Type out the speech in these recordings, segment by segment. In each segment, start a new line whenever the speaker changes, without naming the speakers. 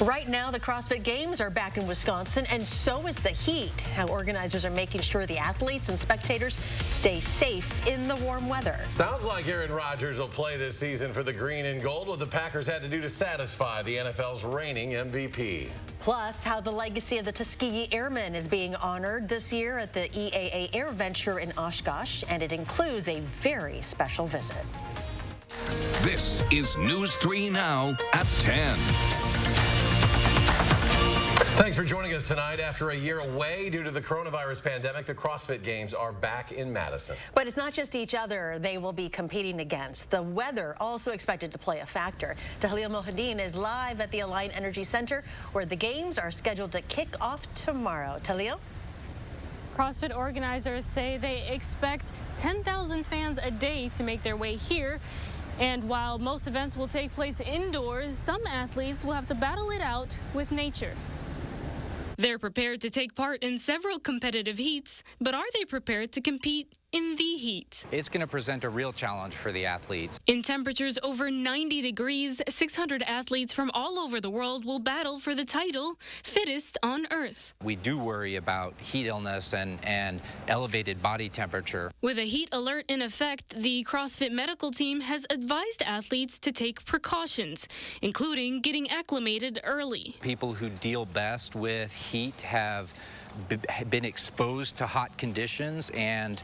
Right now, the CrossFit Games are back in Wisconsin, and so is the heat. How organizers are making sure the athletes and spectators stay safe in the warm weather.
Sounds like Aaron Rodgers will play this season for the green and gold. What the Packers had to do to satisfy the NFL's reigning MVP.
Plus, how the legacy of the Tuskegee Airmen is being honored this year at the EAA Air Venture in Oshkosh, and it includes a very special visit.
This is News 3 Now at 10.
Thanks for joining us tonight. After a year away due to the coronavirus pandemic, the CrossFit Games are back in Madison.
But it's not just each other they will be competing against. The weather also expected to play a factor. Tahlil Mohadeen is live at the Alliant Energy Center, where the games are scheduled to kick off tomorrow. Tahlil?
CrossFit organizers say they expect 10,000 fans a day to make their way here. And while most events will take place indoors, some athletes will have to battle it out with nature. They're prepared to take part in several competitive heats, but are they prepared to compete in the heat?
It's going to present a real challenge for the athletes.
In temperatures over 90 degrees, 600 athletes from all over the world will battle for the title, fittest on Earth.
We do worry about heat illness and elevated body temperature.
With a heat alert in effect, the CrossFit medical team has advised athletes to take precautions, including getting acclimated early.
People who deal best with heat have been exposed to hot conditions and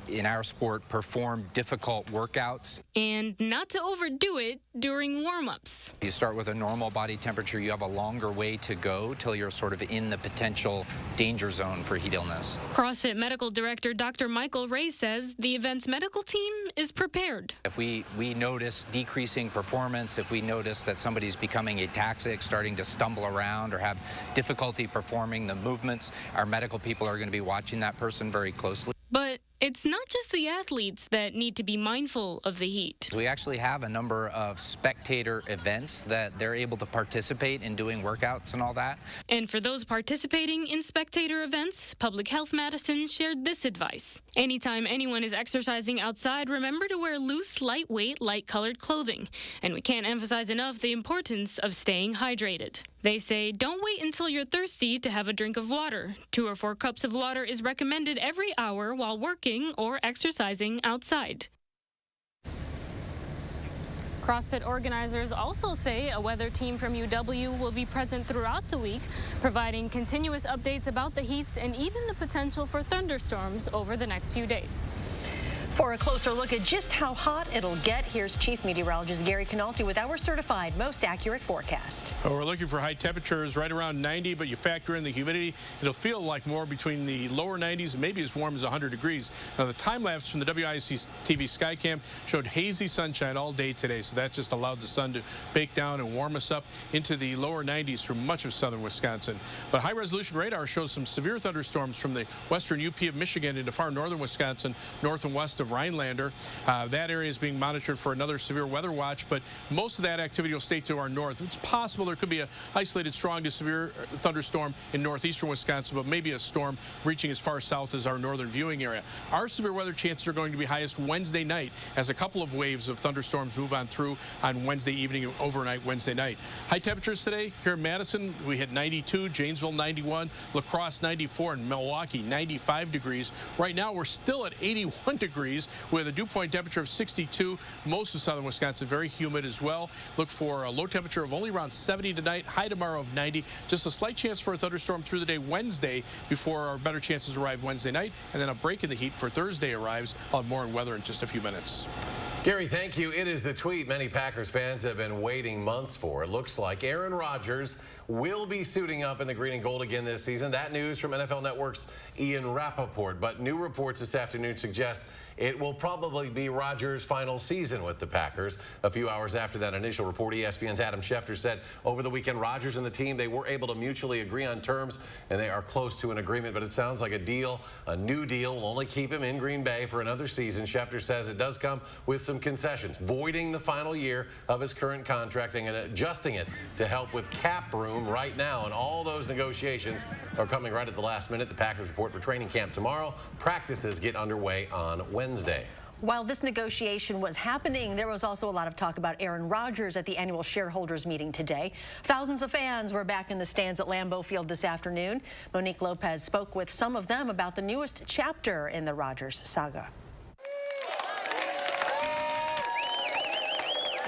in our sport perform difficult workouts.
And not to overdo it during warm-ups.
You start with a normal body temperature, you have a longer way to go till you're sort of in the potential danger zone for heat illness.
CrossFit Medical Director Dr. Michael Ray says the event's medical team is prepared.
If we notice decreasing performance, if we notice that somebody's becoming ataxic, starting to stumble around or have difficulty performing the movements, our medical people are going to be watching that person very closely.
But it's not just the athletes that need to be mindful of the heat.
We actually have a number of spectator events that they're able to participate in doing workouts and all that.
And for those participating in spectator events, Public Health Madison shared this advice. Anytime anyone is exercising outside, remember to wear loose, lightweight, light-colored clothing. And we can't emphasize enough the importance of staying hydrated. They say don't wait until you're thirsty to have a drink of water. 2 or 4 cups of water is recommended every hour while working or exercising outside. CrossFit organizers also say a weather team from UW will be present throughout the week, providing continuous updates about the heats and even the potential for thunderstorms over the next few days.
For a closer look at just how hot it'll get, here's Chief Meteorologist Gary Canalti with our certified most accurate forecast.
Well, we're looking for high temperatures right around 90, but you factor in the humidity, it'll feel like more between the lower 90s and maybe as warm as 100 degrees. Now, the time lapse from the WISC-TV Skycam showed hazy sunshine all day today, so that just allowed the sun to bake down and warm us up into the lower 90s for much of southern Wisconsin. But high-resolution radar shows some severe thunderstorms from the western UP of Michigan into far northern Wisconsin, north and west of Rhinelander. That area is being monitored for another severe weather watch, but most of that activity will stay to our north. It's possible there could be an isolated strong to severe thunderstorm in northeastern Wisconsin, but maybe a storm reaching as far south as our northern viewing area. Our severe weather chances are going to be highest Wednesday night as a couple of waves of thunderstorms move on through on Wednesday evening and overnight Wednesday night. High temperatures today here in Madison, we hit 92, Janesville 91, La Crosse 94, and Milwaukee 95 degrees. Right now we're still at 81 degrees with a dew point temperature of 62. Most of southern Wisconsin very humid as well. Look for a low temperature of only around 70 tonight, high tomorrow of 90. Just a slight chance for a thunderstorm through the day Wednesday before our better chances arrive Wednesday night, and then a break in the heat for Thursday arrives. I'll have more on weather in just a few minutes.
Gary, thank you. It is the tweet many Packers fans have been waiting months for. It looks like Aaron Rodgers will be suiting up in the green and gold again this season. That news from NFL Network's Ian Rappaport. But new reports this afternoon suggest it will probably be Rodgers' final season with the Packers. A few hours after that initial report, ESPN's Adam Schefter said over the weekend Rodgers and the team, they were able to mutually agree on terms, and they are close to an agreement. But it sounds like a new deal will only keep him in Green Bay for another season. Schefter says it does come with some concessions, voiding the final year of his current contract and adjusting it to help with cap room right now. And all those negotiations are coming right at the last minute. The Packers report for training camp tomorrow. Practices get underway on Wednesday.
While this negotiation was happening, there was also a lot of talk about Aaron Rodgers at the annual shareholders meeting today. Thousands of fans were back in the stands at Lambeau Field this afternoon. Monique Lopez spoke with some of them about the newest chapter in the Rodgers saga.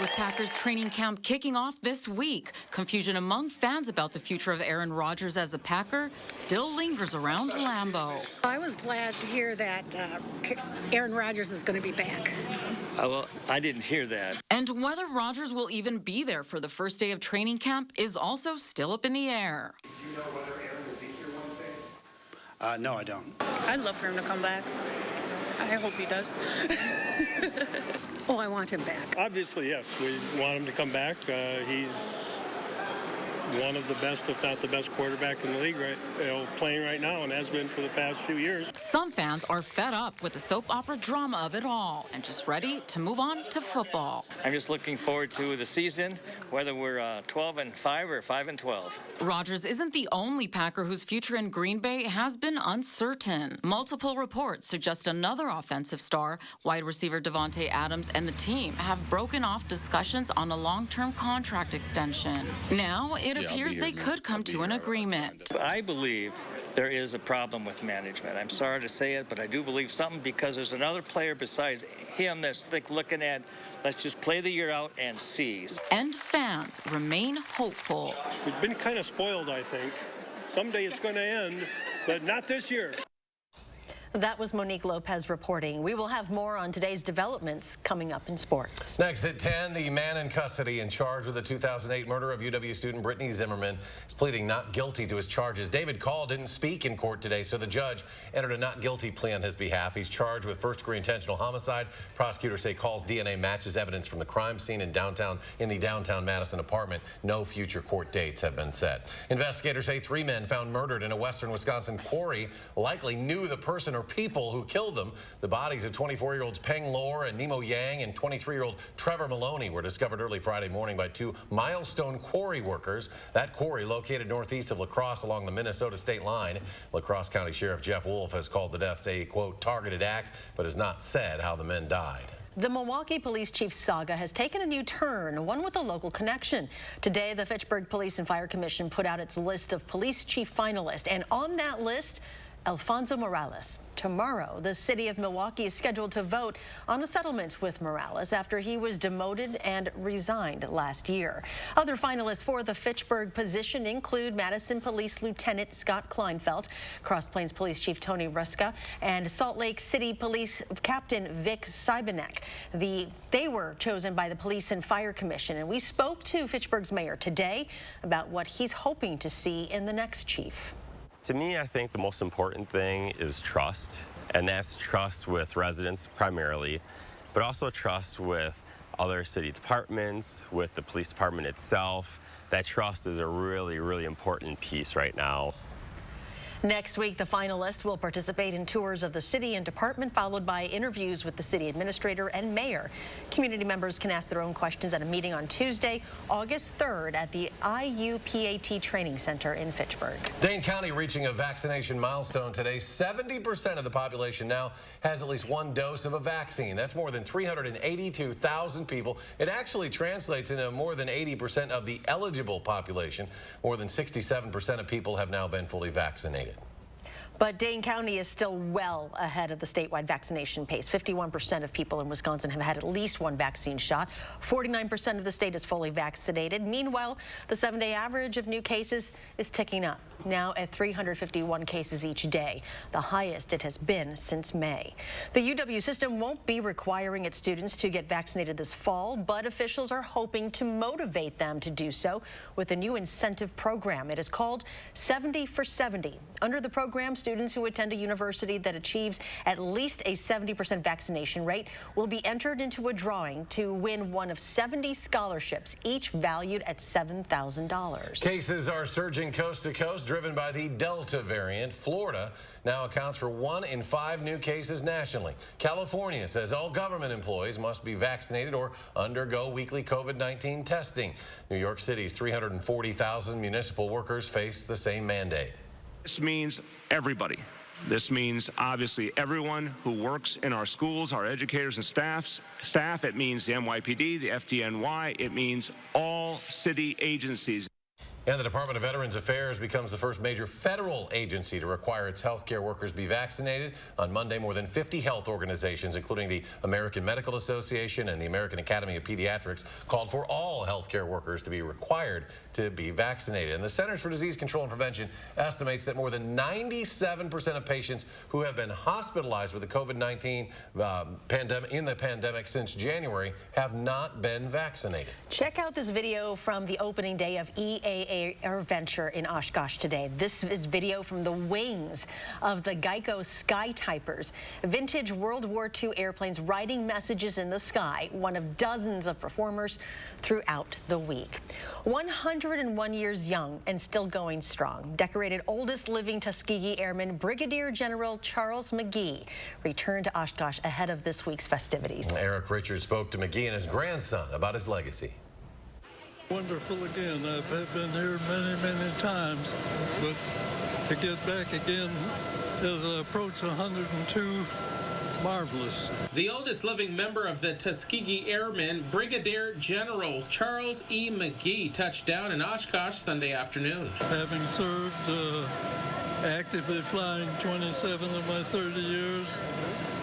With Packers training camp kicking off this week, confusion among fans about the future of Aaron Rodgers as a Packer still lingers around Lambeau.
I was glad to hear that Aaron Rodgers is going to be back.
Well, I didn't hear that.
And whether Rodgers will even be there for the first day of training camp is also still up in the air.
Do you know whether Aaron will be here Wednesday?
No, I don't.
I'd love for him to come back. I hope he does.
Oh, I want him back.
Obviously, yes. We want him to come back. He's one of the best, if not the best, quarterback in the league playing right now, and has been for the past few years.
Some fans are fed up with the soap opera drama of it all and just ready to move on to football.
I'm just looking forward to the season, whether we're 12-5 or 5-12.
Rodgers isn't the only Packer whose future in Green Bay has been uncertain. Multiple reports suggest another offensive star, wide receiver Davante Adams, and the team have broken off discussions on a long-term contract extension. Now it appears they could come to an agreement.
I believe there is a problem with management. I'm sorry to say it, but I do believe something, because there's another player besides him that's looking at, let's just play the year out and see.
And fans remain hopeful.
We've been kind of spoiled, I think. Someday it's going to end, but not this year.
That was Monique Lopez reporting. We will have more on today's developments coming up in sports.
Next at 10, the man in custody and charged with the 2008 murder of UW student Brittany Zimmerman is pleading not guilty to his charges. David Call didn't speak in court today, so the judge entered a not guilty plea on his behalf. He's charged with first-degree intentional homicide. Prosecutors say Call's DNA matches evidence from the crime scene in the downtown Madison apartment. No future court dates have been set. Investigators say 3 men found murdered in a western Wisconsin quarry likely knew the person or people who killed them. The bodies of 24-year-olds Peng Lor and Nemo Yang and 23-year-old Trevor Maloney were discovered early Friday morning by 2 Milestone quarry workers. That quarry, located northeast of La Crosse along the Minnesota state line. La Crosse County Sheriff Jeff Wolf has called the deaths a, quote, targeted act, but has not said how the men died.
The Milwaukee Police Chief saga has taken a new turn, one with a local connection. Today, the Fitchburg Police and Fire Commission put out its list of police chief finalists, and on that list, Alfonso Morales. Tomorrow, the city of Milwaukee is scheduled to vote on a settlement with Morales after he was demoted and resigned last year. Other finalists for the Fitchburg position include Madison Police Lieutenant Scott Kleinfeld, Cross Plains Police Chief Tony Ruska, and Salt Lake City Police Captain Vic Sybenek. They were chosen by the Police and Fire Commission, and we spoke to Fitchburg's mayor today about what he's hoping to see in the next chief.
To me, I think the most important thing is trust, and that's trust with residents primarily, but also trust with other city departments, with the police department itself. That trust is a really, really important piece right now.
Next week, the finalists will participate in tours of the city and department, followed by interviews with the city administrator and mayor. Community members can ask their own questions at a meeting on Tuesday, August 3rd at the IUPAT Training Center in Fitchburg.
Dane County reaching a vaccination milestone today. 70% of the population now has at least 1 dose of a vaccine. That's more than 382,000 people. It actually translates into more than 80% of the eligible population. More than 67% of people have now been fully vaccinated.
But Dane County is still well ahead of the statewide vaccination pace. 51% of people in Wisconsin have had at least 1 vaccine shot. 49% of the state is fully vaccinated. Meanwhile, the 7-day average of new cases is ticking up, now at 351 cases each day, the highest it has been since May. The UW system won't be requiring its students to get vaccinated this fall, but officials are hoping to motivate them to do so with a new incentive program. It is called 70 for 70. Under the program, students who attend a university that achieves at least a 70% vaccination rate will be entered into a drawing to win one of 70 scholarships, each valued at $7,000.
Cases are surging coast to coast, driven by the Delta variant. Florida now accounts for 1 in 5 new cases nationally. California says all government employees must be vaccinated or undergo weekly COVID-19 testing. New York City's 340,000 municipal workers face the same mandate.
This means everybody
This means, obviously, everyone who works in our schools, our educators and staff. It means the NYPD, the FDNY. It means all city agencies.
And the Department of Veterans Affairs becomes the first major federal agency to require its healthcare workers be vaccinated. On Monday, more than 50 health organizations, including the American Medical Association and the American Academy of Pediatrics, called for all healthcare workers to be required to be vaccinated. And the Centers for Disease Control and Prevention estimates that more than 97% of patients who have been hospitalized with the COVID-19 pandemic since January have not been vaccinated.
Check out this video from the opening day of EAA AirVenture in Oshkosh today. This is video from the wings of the Geico Skytypers, vintage World War II airplanes writing messages in the sky, one of dozens of performers throughout the week. 101 years young and still going strong, decorated oldest living Tuskegee Airman Brigadier General Charles McGee returned to Oshkosh ahead of this week's festivities.
Eric Richards spoke to McGee and his grandson about his legacy.
Wonderful again. I've been here many, many times, but to get back again as I approach 102, marvelous.
The oldest living member of the Tuskegee Airmen, Brigadier General Charles E. McGee, touched down in Oshkosh Sunday afternoon.
Having served actively flying 27 of my 30 years,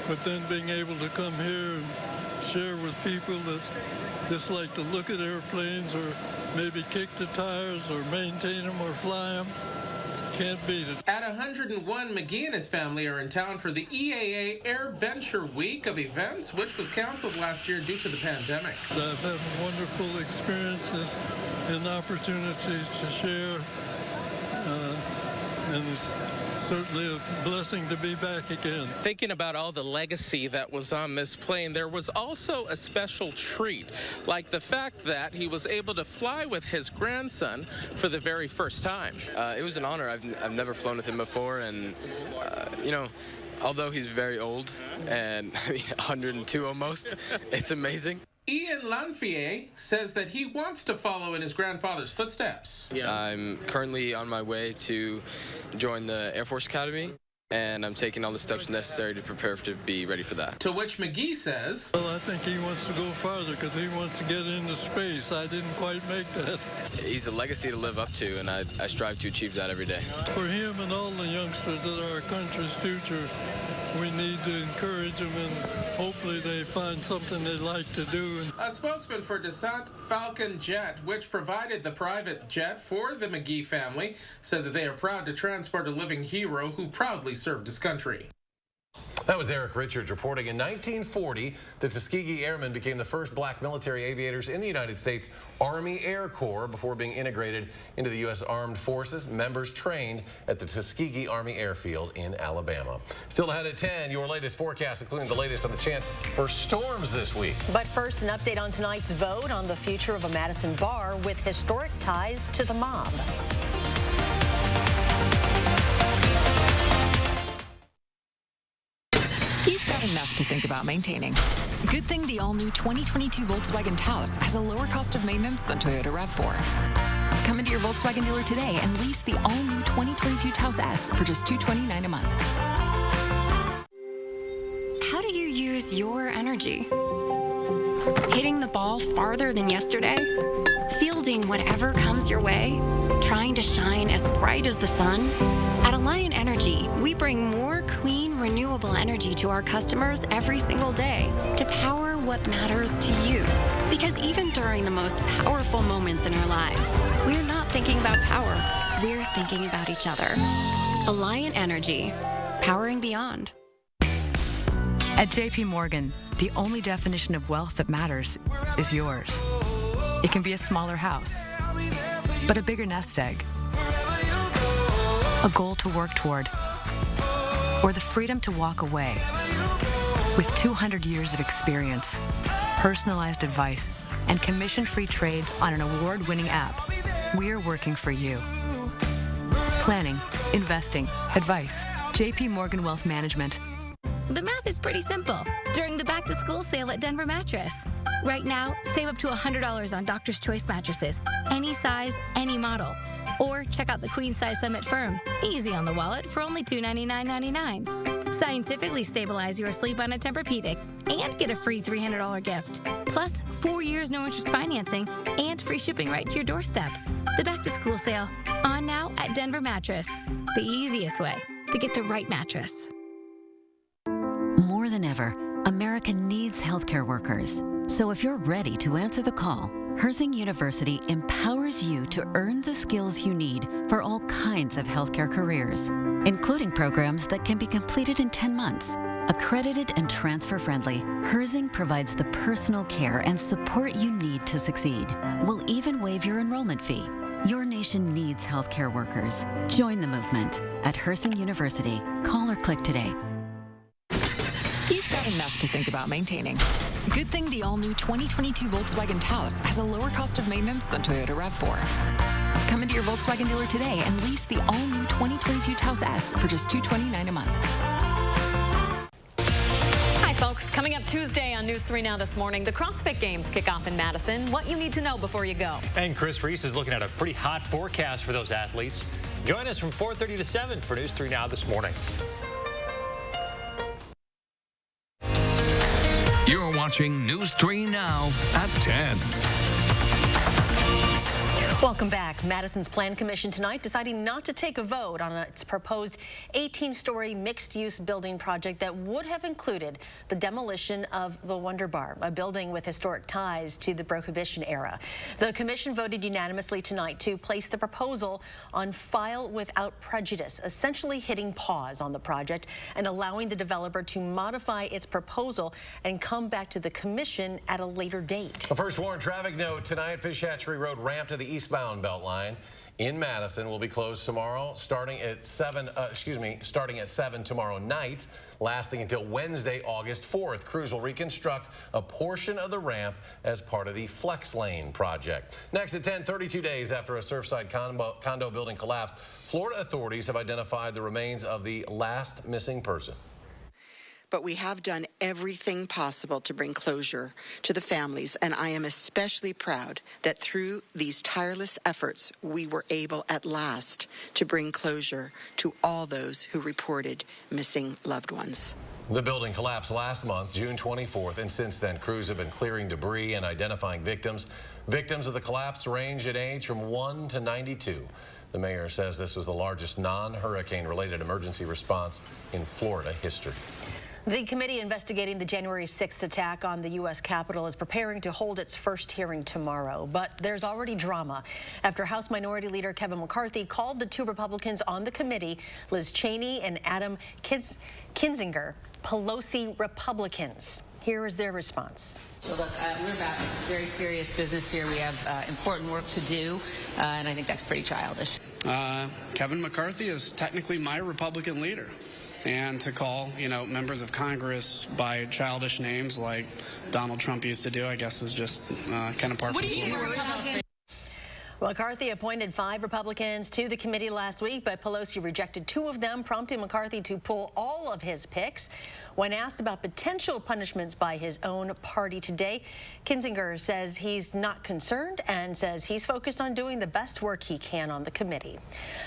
but then being able to come here and share with people that just like to look at airplanes or maybe kick the tires or maintain them or fly them. Can't beat it.
At 101, McGee and his family are in town for the EAA AirVenture Week of events, which was canceled last year due to the pandemic.
I've had wonderful experiences and opportunities to share, and it's certainly a blessing to be back again.
Thinking about all the legacy that was on this plane, there was also a special treat, like the fact that he was able to fly with his grandson for the very first time.
It was an honor. I've never flown with him before, and you know, although he's very old, and I mean 102 almost, it's amazing.
Ian Lanfier says that he wants to follow in his grandfather's footsteps.
I'm currently on my way to join the Air Force Academy, and I'm taking all the steps necessary to prepare to be ready for that.
To which McGee says,
well, I think he wants to go farther because he wants to get into space. I didn't quite make that.
He's a legacy to live up to, and I strive to achieve that every day.
For him and all the youngsters that are our country's future, we need to encourage them, and hopefully they find something they like to do.
A spokesman for Descent Falcon Jet, which provided the private jet for the McGee family, said that they are proud to transport a living hero who proudly served his country.
That was Eric Richards reporting. In 1940, the Tuskegee Airmen became the first black military aviators in the United States Army Air Corps before being integrated into the U.S. Armed Forces. Members trained at the Tuskegee Army Airfield in Alabama. Still ahead at 10, your latest forecast, including the latest on the chance for storms this week.
But first, an update on tonight's vote on the future of a Madison bar with historic ties to the mob.
You've got enough to think about maintaining. Good thing the all-new 2022 Volkswagen Taos has a lower cost of maintenance than Toyota RAV4. Come into your Volkswagen dealer today and lease the all-new 2022 Taos S for just $229 a month.
How do you use your energy? Hitting the ball farther than yesterday? Fielding whatever comes your way? Trying to shine as bright as the sun? At Alliant Energy, we bring more clean, renewable energy to our customers every single day to power what matters to you. Because even during the most powerful moments in our lives, we're not thinking about power, we're thinking about each other. Alliant Energy, powering beyond.
At JP Morgan, the only definition of wealth that matters is yours. It can be a smaller house, but a bigger nest egg, a goal to work toward, or the freedom to walk away. With 200 years of experience, personalized advice, and commission-free trades on an award-winning app, we're working for you. Planning, investing, advice. JP Morgan Wealth Management.
The math is pretty simple during the back-to-school sale at Denver Mattress. Right now, save up to $100 on Doctor's Choice mattresses, any size, any model. Or check out the Queen Size Summit Firm, easy on the wallet for only $299.99. Scientifically stabilize your sleep on a Tempur-Pedic and get a free $300 gift. Plus, 4 years no-interest financing and free shipping right to your doorstep. The back-to-school sale, on now at Denver Mattress. The easiest way to get the right mattress.
More than ever, America needs healthcare workers. So if you're ready to answer the call, Herzing University empowers you to earn the skills you need for all kinds of healthcare careers, including programs that can be completed in 10 months. Accredited and transfer-friendly, Herzing provides the personal care and support you need to succeed. We'll even waive your enrollment fee. Your nation needs healthcare workers. Join the movement at Herzing University. Call or click today.
You've got enough to think about maintaining. Good thing the all-new 2022 Volkswagen Taos has a lower cost of maintenance than Toyota RAV4. Come into your Volkswagen dealer today and lease the all-new 2022 Taos S for just $229 a month.
Hi, folks. Coming up Tuesday on News 3 Now this morning, the CrossFit Games kick off in Madison. What you need to know before you go.
And Chris Reese is looking at a pretty hot forecast for those athletes. Join us from 4:30 to 7 for News 3 Now this morning.
You're watching News 3 Now at 10.
Welcome back. Madison's Plan Commission tonight deciding not to take a vote on its proposed 18-story mixed-use building project that would have included the demolition of the Wonder Bar, a building with historic ties to the Prohibition era. The commission voted unanimously tonight to place the proposal on file without prejudice, essentially hitting pause on the project and allowing the developer to modify its proposal and come back to the commission at a later date.
A first warrant traffic note tonight. Fish Hatchery Road ramp to the eastbound Beltline in Madison will be closed tomorrow, starting at 7 tomorrow night, lasting until Wednesday, August 4th. Crews will reconstruct a portion of the ramp as part of the Flex Lane project. Next at 10, 32 days after a Surfside condo building collapsed, Florida authorities have identified the remains of the last missing person.
But we have done everything possible to bring closure to the families, and I am especially proud that through these tireless efforts, we were able at last to bring closure to all those who reported missing loved ones.
The building collapsed last month, June 24th, and since then, crews have been clearing debris and identifying victims. Victims of the collapse range in age from 1 to 92. The mayor says this was the largest non-hurricane-related emergency response in Florida history.
The committee investigating the January 6th attack on the U.S. Capitol is preparing to hold its first hearing tomorrow. But there's already drama after House Minority Leader Kevin McCarthy called the two Republicans on the committee, Liz Cheney and Adam Kinzinger, Pelosi Republicans. Here is their response.
So look, we're about very serious business here. We have important work to do, and I think that's pretty childish.
Kevin McCarthy is technically my Republican leader. And to call, members of Congress by childish names like Donald Trump used to do, I guess is just kind of par for the course.
McCarthy appointed 5 Republicans to the committee last week, but Pelosi rejected 2 of them, prompting McCarthy to pull all of his picks. When asked about potential punishments by his own party today, Kinzinger says he's not concerned and says he's focused on doing the best work he can on the committee.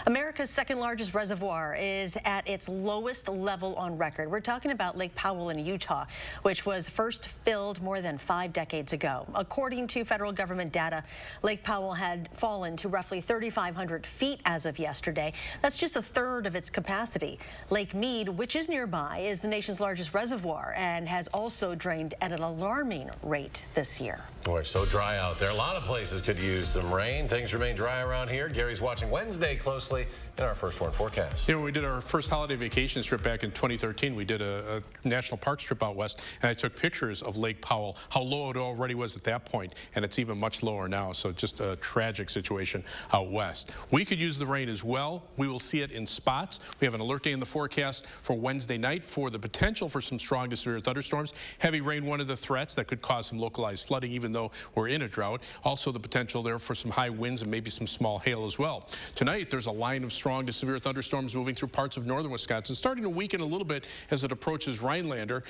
America's second largest reservoir is at its lowest level on record. We're talking about Lake Powell in Utah, which was first filled more than 5 decades ago. According to federal government data, Lake Powell had fallen to roughly 3,500 feet as of yesterday. That's just a third of its capacity. Lake Mead, which is nearby, is the nation's largest reservoir and has also drained at an alarming rate this year.
Boy, so dry out there. A lot of places could use some rain. Things remain dry around here. Gary's watching Wednesday closely in our first warrant forecast.
We did our first holiday vacation trip back in 2013. We did a national parks trip out west, and I took pictures of Lake Powell, how low it already was at that point, and it's even much lower now. So just a tragic situation out west. We could use the rain as well. We will see it in spots. We have an alert day in the forecast for Wednesday night for the potential for some strong to severe thunderstorms. Heavy rain, one of the threats that could cause some localized flooding, even though we're in a drought. Also the potential there for some high winds and maybe some small hail as well. Tonight, there's a line of strong to severe thunderstorms moving through parts of northern Wisconsin, starting to weaken a little bit as it approaches Rhinelander.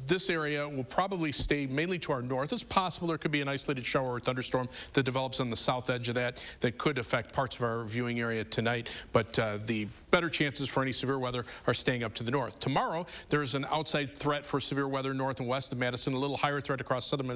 This area will probably stay mainly to our north. It's possible there could be an isolated shower or thunderstorm that develops on the south edge of that could affect parts of our viewing area tonight, but the better chances for any severe weather are staying up to the north. Tomorrow, there's an outside threat for severe weather north and west of Madison, a little higher threat across southern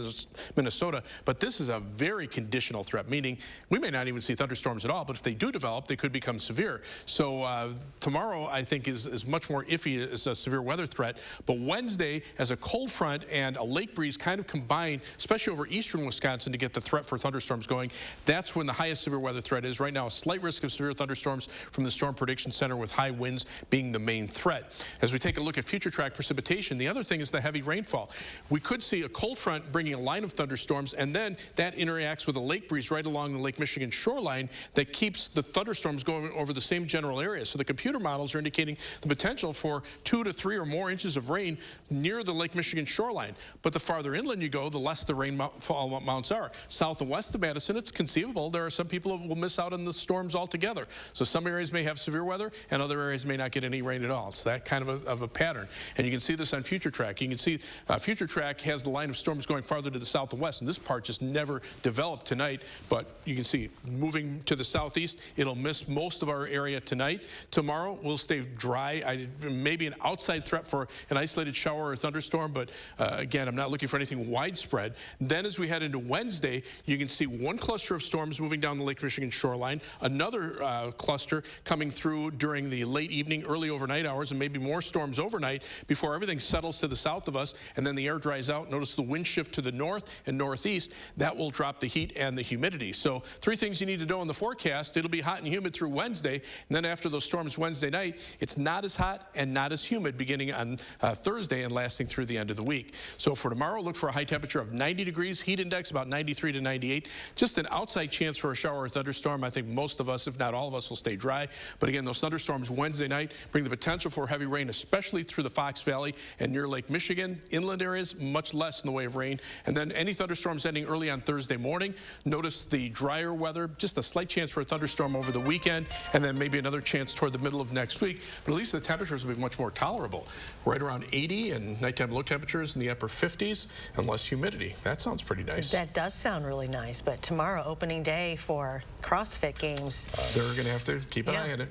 Minnesota, but this is a very conditional threat, meaning we may not even see thunderstorms at all, but if they do develop, they could become severe. So tomorrow, I think, is much more iffy as a severe weather threat, but Wednesday, as a cold front and a lake breeze kind of combine, especially over eastern Wisconsin, to get the threat for thunderstorms going, that's when the highest severe weather threat is. Right now, a slight risk of severe thunderstorms from the Storm Prediction Center with high winds being the main threat. As we take a look at future track precipitation, the other thing is the heavy rainfall. We could see a cold front bringing a line of thunderstorms, and then that interacts with a lake breeze right along the Lake Michigan shoreline that keeps the thunderstorms going over the same general area. So the computer models are indicating the potential for 2 to 3 or more inches of rain near the Lake Michigan shoreline. But the farther inland you go, the less the rainfall amounts are. South and west of Madison, it's conceivable there are some people who will miss out on the storms altogether. So some areas may have severe weather and other areas may not get any rain at all. It's that kind of a pattern. And you can see this on Future Track. You can see Future Track has the line of storms going farther to the south and west, and this part just never developed tonight, but you can see moving to the southeast, it'll miss most of our area tonight. Tomorrow, we'll stay dry. Maybe an outside threat for an isolated shower or thunderstorm, but again, I'm not looking for anything widespread. Then as we head into Wednesday, you can see one cluster of storms moving down the Lake Michigan shoreline, another cluster coming through during the late evening, early overnight hours, and maybe more storms overnight before everything settles to the south of us, and then the air dries out. Notice the wind shift to the north and northeast. That will drop the heat and the humidity. So 3 things you need to know in the forecast. It'll be hot and humid through Wednesday, and then after those storms Wednesday night, it's not as hot and not as humid beginning on Thursday and lasting through the end of the week. So for tomorrow, look for a high temperature of 90 degrees, heat index about 93 to 98. Just an outside chance for a shower or thunderstorm. I think most of us, if not all of us, will stay dry. But again, those thunderstorms Wednesday night bring the potential for heavy rain, especially through the Fox Valley and near Lake Michigan. Inland areas, much less in the way of rain. And then any thunderstorms ending early on Thursday morning. Notice the drier weather, just a slight chance for a thunderstorm over the weekend, and then maybe another chance toward the middle of next week. But at least the temperatures will be much more tolerable. Right around 80 and nighttime low temperatures in the upper 50s and less humidity. That sounds pretty nice.
That does sound really nice, but tomorrow, opening day for CrossFit games.
They're going to have to keep an eye on it.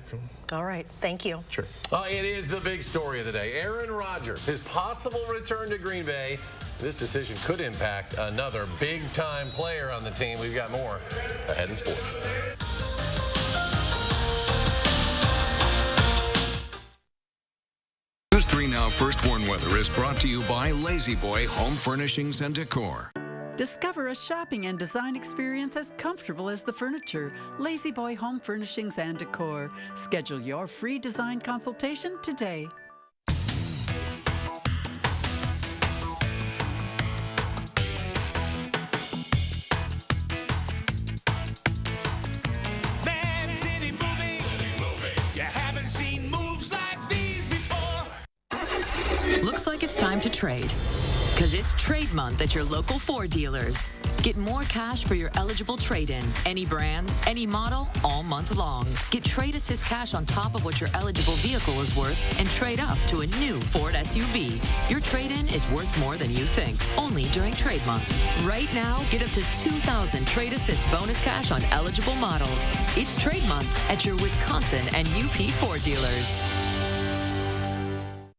All right, thank you.
Sure.
It is the big story of the day. Aaron Rodgers, his possible return to Green Bay. This decision could impact another big-time player on the team. We've got more ahead in sports.
News 3 Now First Warn Weather is brought to you by Lazy Boy Home Furnishings and Decor.
Discover a shopping and design experience as comfortable as the furniture. Lazy Boy Home Furnishings and Decor. Schedule your free design consultation today.
Man City moving. You haven't seen moves like these before.
Looks like it's time to trade. Because it's trade month at your local Ford dealers. Get more cash for your eligible trade-in. Any brand, any model, all month long. Get Trade Assist cash on top of what your eligible vehicle is worth and trade up to a new Ford SUV. Your trade-in is worth more than you think, only during trade month. Right now, get up to $2,000 Trade Assist bonus cash on eligible models. It's trade month at your Wisconsin and UP Ford dealers.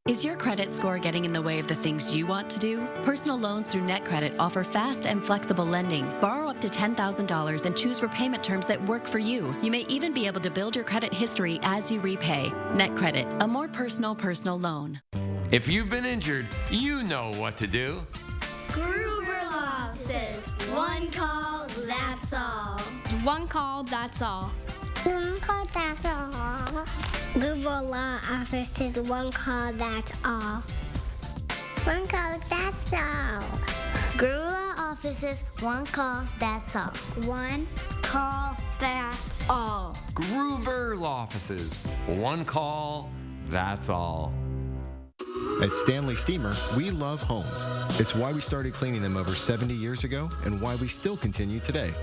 Is your credit score getting in the way of the things you want to do? Personal loans through NetCredit offer fast and flexible lending. Borrow up to $10,000 and choose repayment terms that work for you. You may even be able to build your credit history as you repay. NetCredit, a more personal loan.
If you've been injured, you know what to do.
Gruber Law says, one call, that's all.
One call, that's all.
One call, that's all. Gruber Law Office is one call, that's all. One call, that's all. Gruber Law Office is one call, that's all. One call, that's all.
Gruber Law Offices. One call, that's all.
At Stanley Steamer, we love homes. It's why we started cleaning them over 70 years ago and why we still continue today.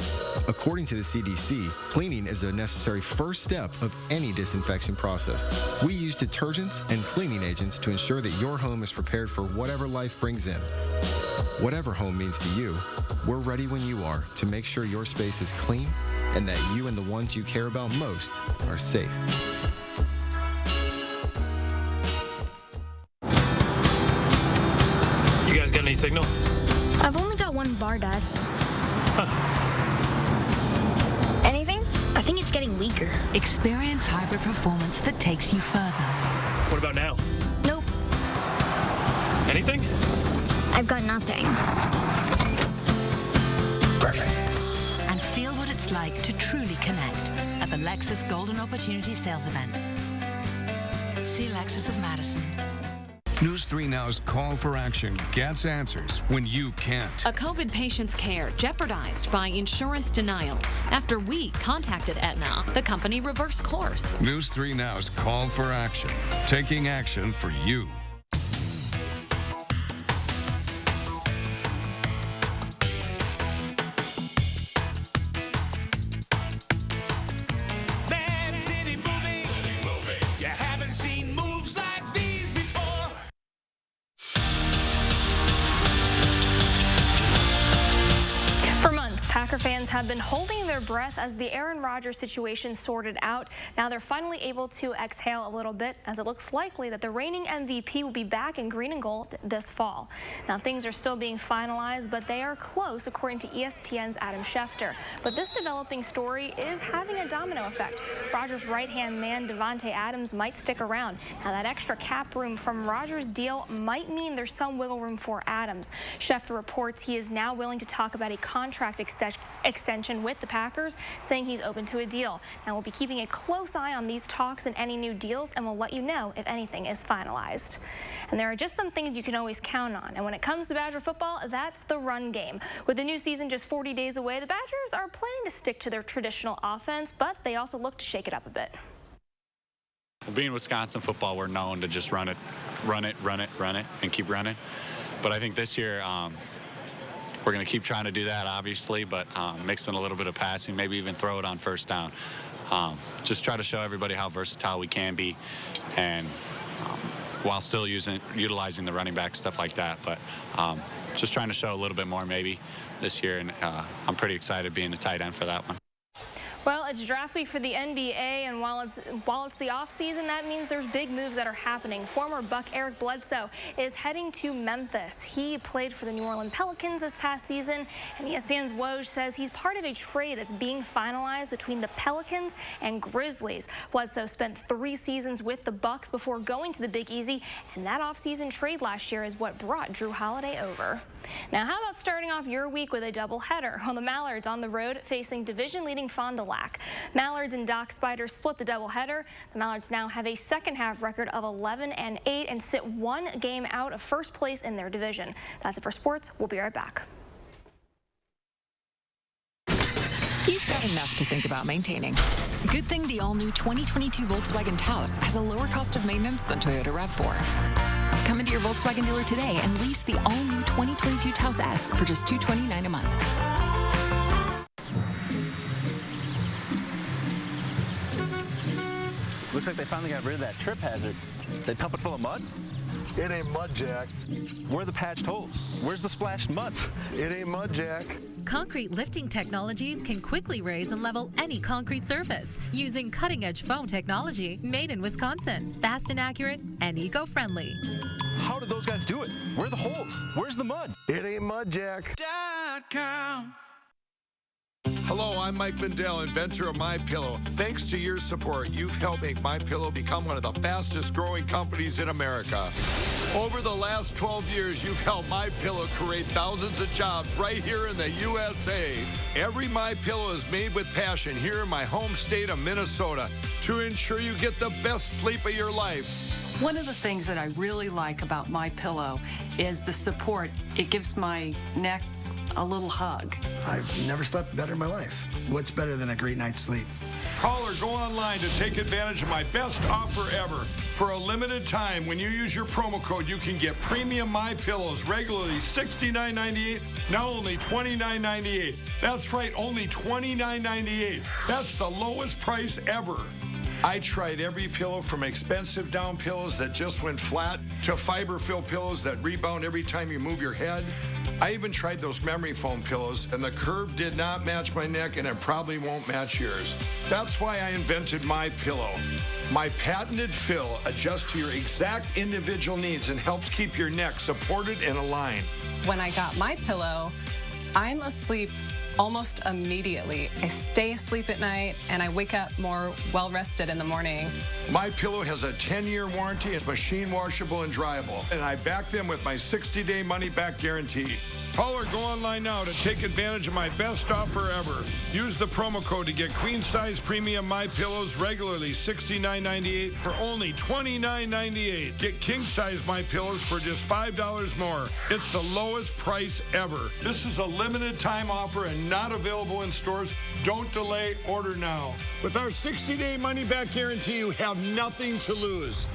According to the CDC, cleaning is a necessary first step of any disinfection process. We use detergents and cleaning agents to ensure that your home is prepared for whatever life brings in. Whatever home means to you, we're ready when you are to make sure your space is clean and that you and the ones you care about most are safe.
You guys got any signal?
I've only got one bar, Dad. Anything? I think it's getting weaker.
Experience hybrid performance that takes you further.
What about now?
Nope.
Anything?
I've got nothing.
Perfect.
And feel what it's like to truly connect at the Lexus Golden Opportunity Sales Event. See Lexus of Madison.
News 3 Now's call for action gets answers when you can't.
A COVID patient's care jeopardized by insurance denials. After we contacted Aetna, the company reversed course.
News 3 Now's call for action, taking action for you.
Mad City moving. You haven't seen moves like these before.
For months, Packer fans have been holding their breath as the Aaron Rodgers situation sorted out. Now they're finally able to exhale a little bit, as it looks likely that the reigning MVP will be back in green and gold this fall. Now things are still being finalized, but they are close, according to ESPN's Adam Schefter. But this developing story is having a domino effect. Rodgers' right-hand man Davante Adams might stick around. Now that extra cap room from Rodgers' deal might mean there's some wiggle room for Adams. Schefter reports he is now willing to talk about a contract extension with the Packers, saying he's open to a deal. Now we'll be keeping a close eye on these talks and any new deals, and we'll let you know if anything is finalized. And there are just some things you can always count on. And when it comes to Badger football, that's the run game. With the new season just 40 days away, the Badgers are planning to stick to their traditional offense, but they also look to shake it up a bit.
Well, being Wisconsin football, we're known to just run it, and keep running. But I think this year, we're going to keep trying to do that, obviously, but mix in a little bit of passing, maybe even throw it on first down. Just try to show everybody how versatile we can be, and while still utilizing the running back, stuff like that. But just trying to show a little bit more maybe this year, and I'm pretty excited being a tight end for that one.
Well, it's draft week for the NBA, and while it's the off season, that means there's big moves that are happening. Former Buck Eric Bledsoe is heading to Memphis. He played for the New Orleans Pelicans this past season, and ESPN's Woj says he's part of a trade that's being finalized between the Pelicans and Grizzlies. Bledsoe spent 3 seasons with the Bucks before going to the Big Easy, and that off-season trade last year is what brought Drew Holiday over. Now, how about starting off your week with a doubleheader? Well, the Mallards on the road facing division-leading Fond du Lac. Mallards and Dock Spiders split the doubleheader. The Mallards now have a second-half record of 11-8 and sit 1 game out of first place in their division. That's it for sports. We'll be right back.
You've got enough to think about maintaining. Good thing the all-new 2022 Volkswagen Taos has a lower cost of maintenance than Toyota RAV4. Come into your Volkswagen dealer today and lease the all-new 2022 Taos S for just $229 a month.
Looks like they finally got rid of that trip hazard. They pump it full of mud?
It ain't mud, Jack.
Where are the patched holes? Where's the splashed mud?
It ain't mud, Jack.
Concrete lifting technologies can quickly raise and level any concrete surface using cutting-edge foam technology made in Wisconsin. Fast and accurate and eco-friendly.
How did those guys do it? Where are the holes? Where's the mud?
It ain't mud, Jack.
.com.
Hello, I'm Mike Lindell, inventor of MyPillow. Thanks to your support, you've helped make MyPillow become one of the fastest growing companies in America. Over the last 12 years, you've helped MyPillow create thousands of jobs right here in the USA. Every MyPillow is made with passion here in my home state of Minnesota to ensure you get the best sleep of your life.
One of the things that I really like about MyPillow is the support. It gives my neck a little hug.
I've never slept better in my life. What's better than a great night's sleep?
Call or go online to take advantage of my best offer ever. For a limited time, when you use your promo code, you can get premium My Pillows, regularly $69.98, now only $29.98. That's right, only $29.98. That's the lowest price ever. I tried every pillow from expensive down pillows that just went flat to fiber-filled pillows that rebound every time you move your head. I even tried those memory foam pillows, and the curve did not match my neck, and it probably won't match yours. That's why I invented My Pillow. My patented fill adjusts to your exact individual needs and helps keep your neck supported and aligned.
When I got My Pillow, I'm asleep almost immediately. I stay asleep at night and I wake up more well-rested in the morning.
My Pillow has a 10-year warranty. It's machine washable and dryable. And I back them with my 60-day money-back guarantee. Call or go online now to take advantage of my best offer ever. Use the promo code to get queen-size premium My Pillows, regularly $69.98 for only $29.98. Get king-size My Pillows for just $5 more. It's the lowest price ever. This is a limited time offer and not available in stores. Don't delay, order now. With our 60-day money-back guarantee, you have nothing to lose.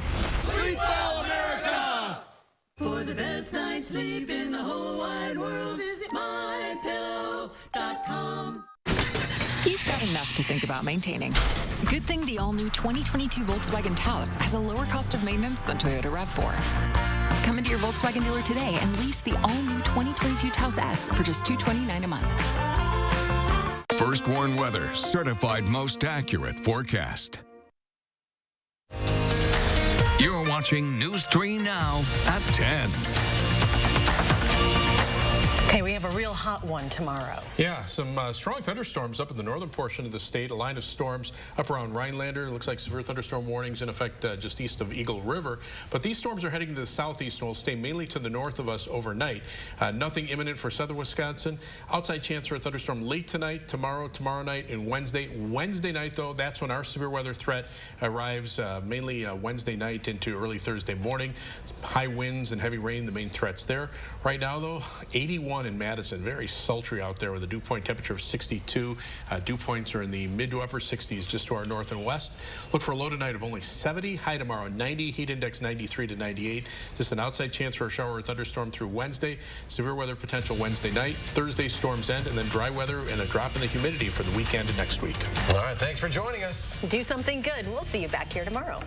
Sleep well, America!
For the best night's sleep in the whole wide world, visit mypillow.com.
You've got enough to think about maintaining. Good thing the all-new 2022 Volkswagen Taos has a lower cost of maintenance than Toyota RAV4. Come into your Volkswagen dealer today and lease the all-new 2022 Taos S for just $229 a month.
First Warn Weather, certified most accurate forecast. You're watching News 3 Now at 10.
Okay, we have a real hot one tomorrow.
Yeah, some strong thunderstorms up in the northern portion of the state. A line of storms up around Rhinelander. It looks like severe thunderstorm warnings in effect just east of Eagle River. But these storms are heading to the southeast and will stay mainly to the north of us overnight. Nothing imminent for southern Wisconsin. Outside chance for a thunderstorm late tonight, tomorrow night, and Wednesday. Wednesday night, though, that's when our severe weather threat arrives, mainly Wednesday night into early Thursday morning. High winds and heavy rain, the main threats there. Right now, though, 81 in Madison. Very sultry out there with a dew point temperature of 62. Dew points are in the mid to upper 60s just to our north and west. Look for a low tonight of only 70. High tomorrow 90. Heat index 93 to 98. Just an outside chance for a shower or thunderstorm through Wednesday. Severe weather potential Wednesday night. Thursday storms end, and then dry weather and a drop in the humidity for the weekend and next week.
All right, thanks for joining us.
Do something good. We'll see you back here tomorrow.